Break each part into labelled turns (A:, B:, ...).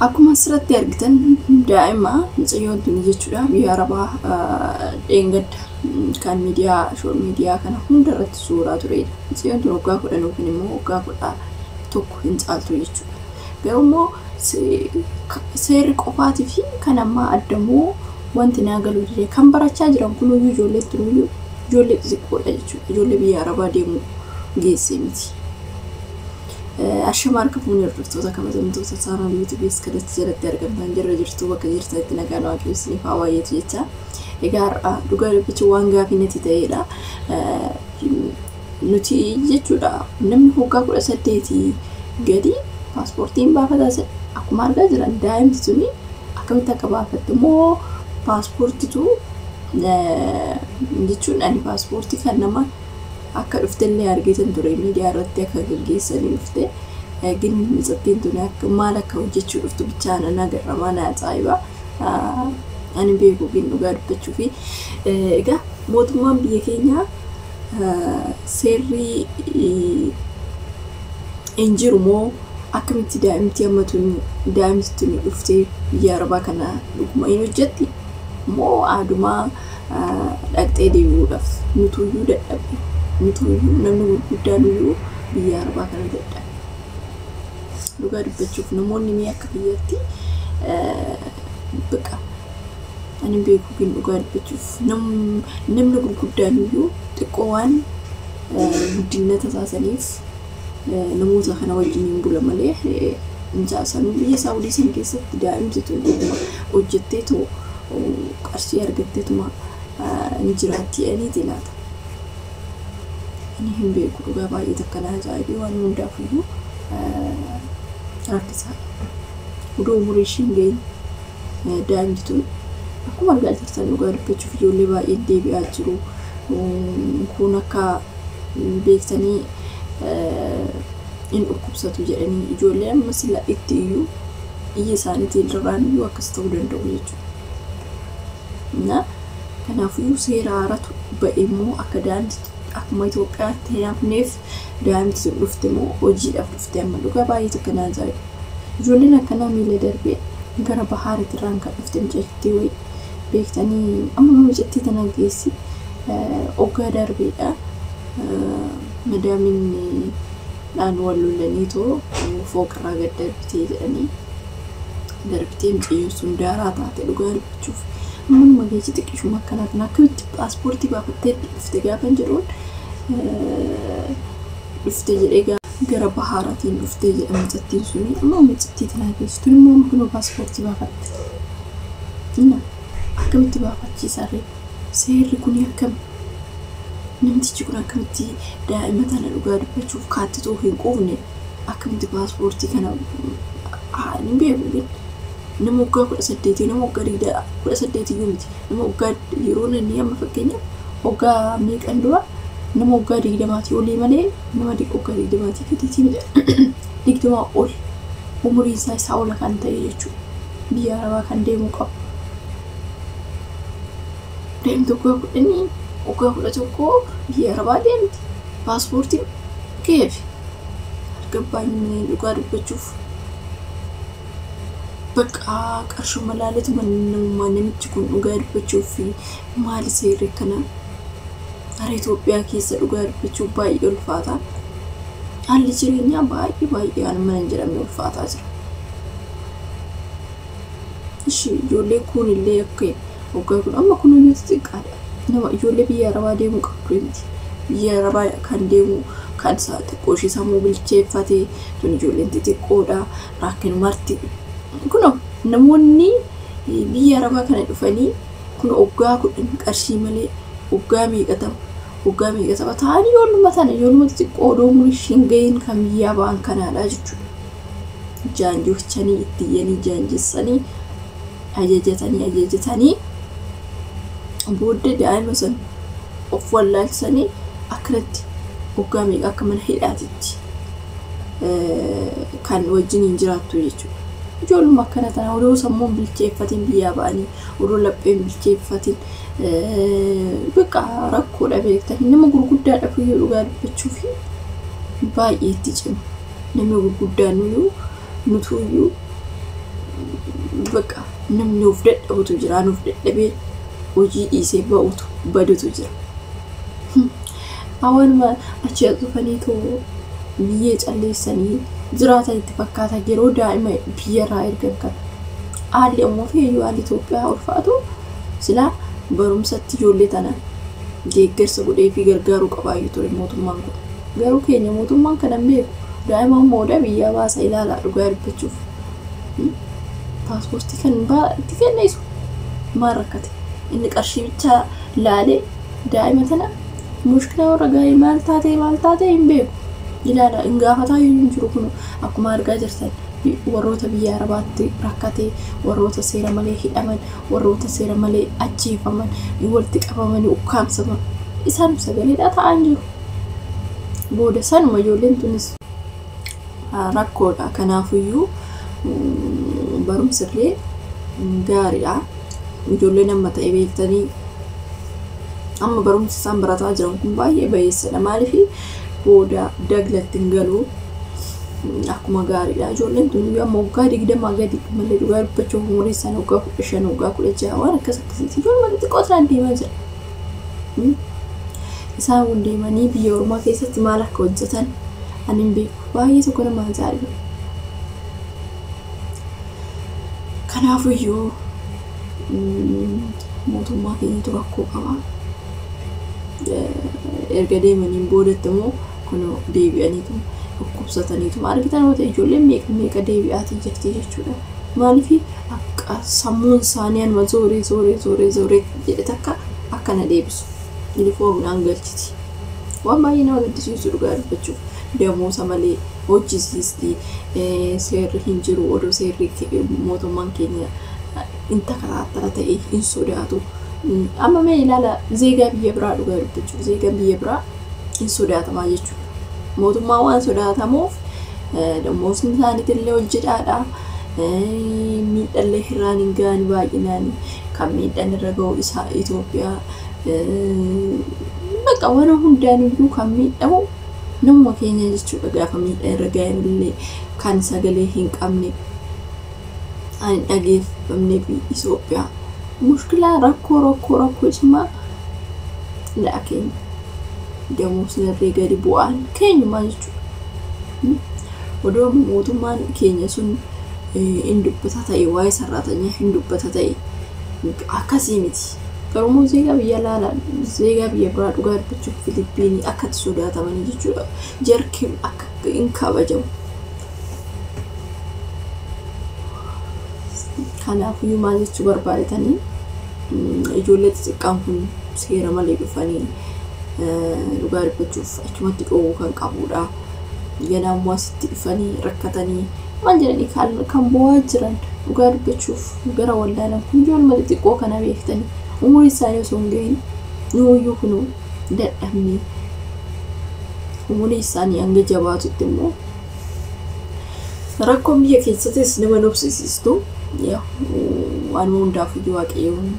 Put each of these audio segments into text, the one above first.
A: akkuma asirratti argitan daa'ima mucayyoon tuni jechuudha biyya Arabaa dheengadda kan miidiyaa kana hundarratti suuraa turedha. Mucayyoon tun waggaa 10 yookiin immoo waggaa 11 hin caaltu jechuudha. Garuu immoo seerri qofaatii fi kan ammaa addamoo wanti naagalu diree kan barachaa jiran kunuyyuu ijoollee xixiqqoodha jechuudha. Ijoollee biyya Arabaa deemuu geessee miti. Ashama harka fuunee hordoftoota kabajamtoota saanaa yuutuubiis kanatti jalatti argamtan jirtu bakka jirtanitti nagaan waaqessanii faawaayeetu jecha. Egaa dhugaa dubbichi waan gaafii natti ta'edha. Nuti jechuudha namni waggaa 18 gadi paaspoortiin baafataa akkuma argaa jiran daa'imti tuni akkamitti akka baafatte immoo paaspoortitu jechuun ani paaspoortii kan nama akka dhuftellee argitan ture miidiyaa irratti akka gaggeessanii dhufte gin mitsattiin tuni akka maal akka hojjechuu dhuftu bichaan nagarramaa naa caayiba ani beeku gin dhugaa dubbachuu fi egaa mootummaan biyya keenyaa seerri injiru moo akkamitti daa'imti tuni dhuftee biyya Arabaa kana dhuguma hin hojjetti moo aadumaa dhaqxee deebi'uudhaaf nutuyyuu dadhabne. Namni gurguddaan iyyuu biyya Arabaa kana dadhabe. Dhugaa dubbachuuf namoonni mee akka biyyatti baqa ani beeku gin dhugaa dubbachuuf namni gurguddaan iyyuu xiqqoo waan guddina tasaasaniif namoota kana wajjin hin bula malee injaasan biyya Saawudii san keessatti daa'imti tun hojjettee too qarshii argatteetuma ni jiraatti aniiti laata. Ani hin beeku dhugaa baay'ee takkanaa ajaa'ibii waan hundaaf iyyuu rakkisaa. Udoo umurii ishiin gahin daa'imti tun akkuma argaa jirtan dhugaa dubbachuuf ijoollee baay'ee deebi'aa jiru. Kun akka beektanii in dhukkubsatu jedhanii ijoollee amma sila itti iyyuu iyya isaaniitiin irraan iyyuu akkas ta'uu danda'u jechuudha. Kanaafuu seera haaratu ba'e immoo akka daa'imti akkuma Itoophiyaatti hin hafneef daa'imti sun dhufte immoo hojiidhaaf dhufte amma dhugaa baay'ee takkanaa ajaa'iba. Ijoolleen akkanaa miila darbee gara bahaaritti irraan kan dhufte mucattii wayii beektanii amma mucattii tana geessi oggaa darbeedha. Madaamin dhaan wal lolanii too fooqarraa gad darbitee jedhanii darbitee mucayyoon sun daaraa taate dhugaa dubbachuuf. Amma geechi xiqqishuma akkanaa kan akkamitti paaspoortii baafattee dhufte gaafan jedhuun dhufte jedhee gara bahaaraatiin dhufte jedha mucattiin suni amma mucattii tanaa geessitu immoo kunoo paaspoortii baafatte. Akkamitti baafachiisaa ree seerri kun akkami namtichi kun akkamitti daa'ima tana dhugaa dubbachuuf kaattitoo hin quufne akkamitti paaspoortii kana hin beeku. Nama waggaa 18 nama waggaa 18 iyyuu miti nama waggaa yeroo inni amma fakkeenyaaf waggaa meeqan dura nama waggaa 20 olii malee nama waggaa 20 gadiitii miti 20 ol umuriin isaa ola kan ta'e jechuudha. Biyya Arabaa kan deemuu qabu. Deemtu waggaa 11 biyya Arabaa deemti paaspoortii keefi argabbaanii dhugaa dubbachuuf. Baqa qarshuma laaletu namichi kun dhugaa dubbachuuf maali seerri kana ara Itoophiyaa keessa dhugaa dubbachuuf baay'ee ulfaata. Haalli jireenyaa baay'ee waan mana hin jedhamne ulfaataa jira. Ijoollee kun illee akka waggaa kun amma kun iyyuu xiqqaadha. Nama ijoollee biyya Arabaa deemuu qabdu miti. Biyya Arabaa kan deemu kan isaa xiqqoo ishee sammuu bilcheeffatee tun ijoolleen xixiqqoodha rakkina marti. Kuno namoonni biyya Arabaa kana dhufanii kun waggaa 10 qarshii malee waggaa meeqatama ta'anii yooluma xiqqoo doomuun ishiin gahin kan biyyaa ba'an kanaadha jechuudha. Jaanjochanii itti yanii jaanjessanii ajajatanii booddee daa'ima san of wallaalchisanii akkanatti waggaa meeqa akka mana hidhaatitti kan wajjin hin jiraattu jechuudha. Ijoolluma akkana tana odoo sammuun bilcheeffatiin biyyaa ba'anii odoo lapheen bilcheeffatiin baqa rakkoodha beektanii nama gurguddaadhaaf iyyuu dhugaa dubbachuuf baay'ee itti cima. Nama gurguddaan iyyuu nutu iyyuu bakka namni of dadhabutu jira nuuf dadhabee hojii dhiisee ba'utu badutu jira. Hawaanuma achi dhufaniitu biyyee calleessanii jiraatan itti fakkaata yeroo daa'ima biyyarraa ergan kan haalli ammoo fi haalli Itoophiyaa ulfaatu silaa barumsatti ijoollee tana deeggarsa godhee fi gargaaruu qabaayyuu ture mootummaan kun. Garuu keenya mootummaan kana beeku daa'ima mooda biyya baasa ilaalaa dhugaa dubbachuuf. Paaspoortii kan itti kennisu maal rakkate inni qarshii bicha laalee daa'ima tana mushkila warra gaa'ee maal taatee hin beeku ilaala hin gaafataa hin jiru kun akkuma argaa jirtan warroota biyya Arabaatti rakkatee warroota seera malee hidhaman warroota seera malee ajjeefaman walitti qabamanii ukkaamsaman isaan sagaleedha ta'an jiru. Booda sanuma ijoolleen tunis rakkoodha kanaafiyyuu barumsirree gaariidha. Ijoolleen amma ta'e beektanii amma barumsa isaan barataa jiran kun baay'ee bayeessadha maaliif booda daglatti hin galu akkuma gaariidha. Ijoolleen tun amma waggaa 20 gadi malee dhugaa dubbachuuf umurii isaan waggaa 15 waggaa 16 waan akkasitti ijoolleen xiqqoo isaan deemaa jira. Isaan kun deemanii biyya Oromoo keessatti maal akka hojjetan ani hin beeku baay'ee tokko nama ajaa'iba. Kanaafiyyuu mootummaa keenyatu rakkoo qaba. Erga deemaniin boodatti immoo kun deebi'aniitu dhukkubsataniitu argitan yoo ta'e ijoolleen meeqa deebi'aatii jirti jechuudha. Maaliif akka sammuun isaanii anuma zooree jedhe takka akkana deebisu. Uniformidhaan galchiti. Waan baay'ee nama gaddisiisu dhugaa dubbachuuf damoosa malee hojjisiisti seerri hin jiru odoo seerri mootummaan keenya inta karaatara ta'e hin sodaatu. Amma mee ilaala zeegaa biyya biraa dhugaa dubbachuuf zeegaan biyya biraa hin sodaatamaa jechuudha. Mootummaa waan sodaatamuuf damoosni isaaniitillee hojjedhaadha. Miidhallee hirraan hin gaani baay'inaan kan miidhaan irra ga'u isaa Itoophiyaa bakka waan hundaan iyyuu kan miidhamu namuma keenya jechuudha. Gaafa miidhaan irra ga'e kan sagalee hin qabne ani dhageeffamne fi Itoophiyaa mushkilaa rakkoo cimaa la'a keenya damoosni irree gadi bu'aan keenyumaa jechuudha. Odoo mootummaan keenya sun hin dubbata ta'e waa'ee sarratanii hin dubbata ta'e akkasii miti. Garuu zeegaa biyya laalaan zeegaa biyya biraa dhugaa dubbachuuf Filiippiinii akkatti sodaatamanii jechuudha. Jarki akka hin kabajamu. Kanaafiyyuu maal jechuu barbaadetanii ijoollee xixiqqaan kun seera malee dhufanii dhugaa dubbachuuf achumatti dhoowwuu kan qabudha. Ganaammoo asitti dhufanii rakkatanii waan jedhanii kan bu'aa jiran dhugaa dubbachuuf gara wallaalan kun ijoollee xixiqqoo kana beektanii umurii isaanii osoo hin gahin nuuyyuu kun dadhabnee umurii isaanii hanga jabaatutti immoo rakkoon biyya keessattis nama nobsisiistu waan hundaaf iyyuu waaqayyoon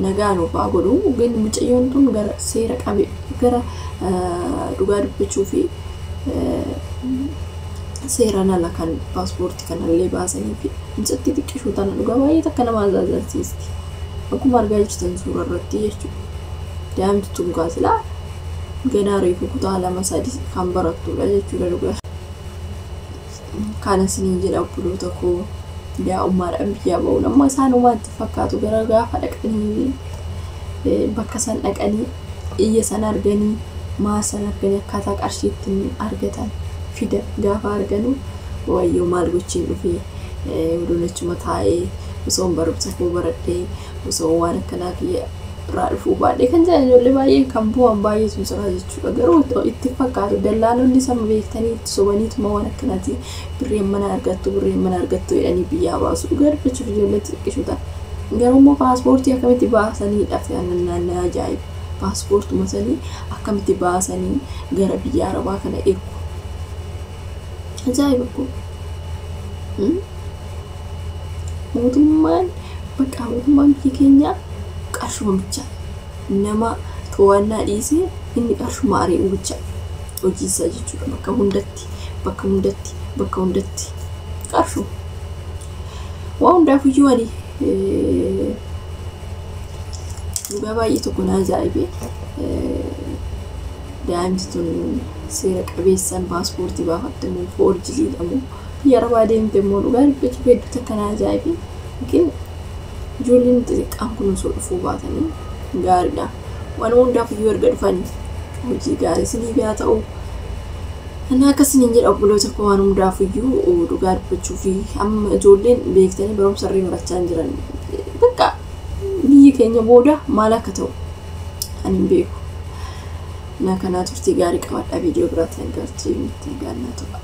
A: nagaan ofaa godhu gani mucayyoon tun gara seera qabe gara dhugaa dubbachuu fi seeraan ala kan paaspoortii kanallee baasanii fi mucatti xiqqishuu tana dhugaa baay'ee takka nama azaazalsiisti. Akkuma argaa jirtan suuraa irratti jechuudha. Daa'imti tun silaa ganaa reefu kutaa 2-3 kan barattudha jechuudha dhugaa. Kana siniin jedha obboloota koo daa'ummaadhaan biyyaa ba'uun amma isaanumaatti fakkaatu gara gaafa dhaqanii bakka san dhaqanii iyya san arganii maasan arganii akkaataa qarshii ittiin argatan fida gaafa arganu wayyoo maal gochiin dhufee odoonachuma taa'ee osoo barumsa koo baradhee osoo waan akkanaa kiyya biraa dhufuu baadhee kan jedhan ijoollee baay'een kan bu'an baay'ee sun jira jechuudha. Garuu itti fakkaatu dallaalonni sama beektanii itti sobaniituma waan akkanaati birreen mana argattu jedhanii biyyaa baasu dhugaa dubbachuuf ijoollee xixiqqishuu ta'a. Garuu immoo paaspoortii akkamitti baasanii dhafe naannaa ajaa'iba. Paaspoortuma sanii akkamitti baasanii gara biyya Arabaa kana ergu. Ajaa'iba kun. Mootummaan biyya keenyaa qarshuma bicha nama to'annaa dhiisee inni qarshuma ari'uu bicha hojii isaa jechuudha. Bakka hundatti qarshuma. waan daafiyyuu ani dhugaa baay'ee tokko na ajaa'ibe daa'imti tun seera qabeessan paaspoortii baafattamu foorjiliidhamu biyya arabaa deemte immoo dhugaa dubbachuu hedduu takka na ajaa'ibe yookiin ijoolleen xixiqqaan kun osoo dhufuu baatanii gaariidha waan hundaafiyyuu erga dhufanii hojii gaarii sinii biraa ta'u ana akkasiin jedha obboloota koo waan hundaafiyyuu dhugaa dubbachuu fi amma ijoolleen beektanii barumsa irra barachaa jiran bakka biyyi keenya booda maal akka ta'u ani hin beeku. Na kana turtii gaarii qabadhaa viidiyoo biraatti agarsiifnee gaannaa ta'a.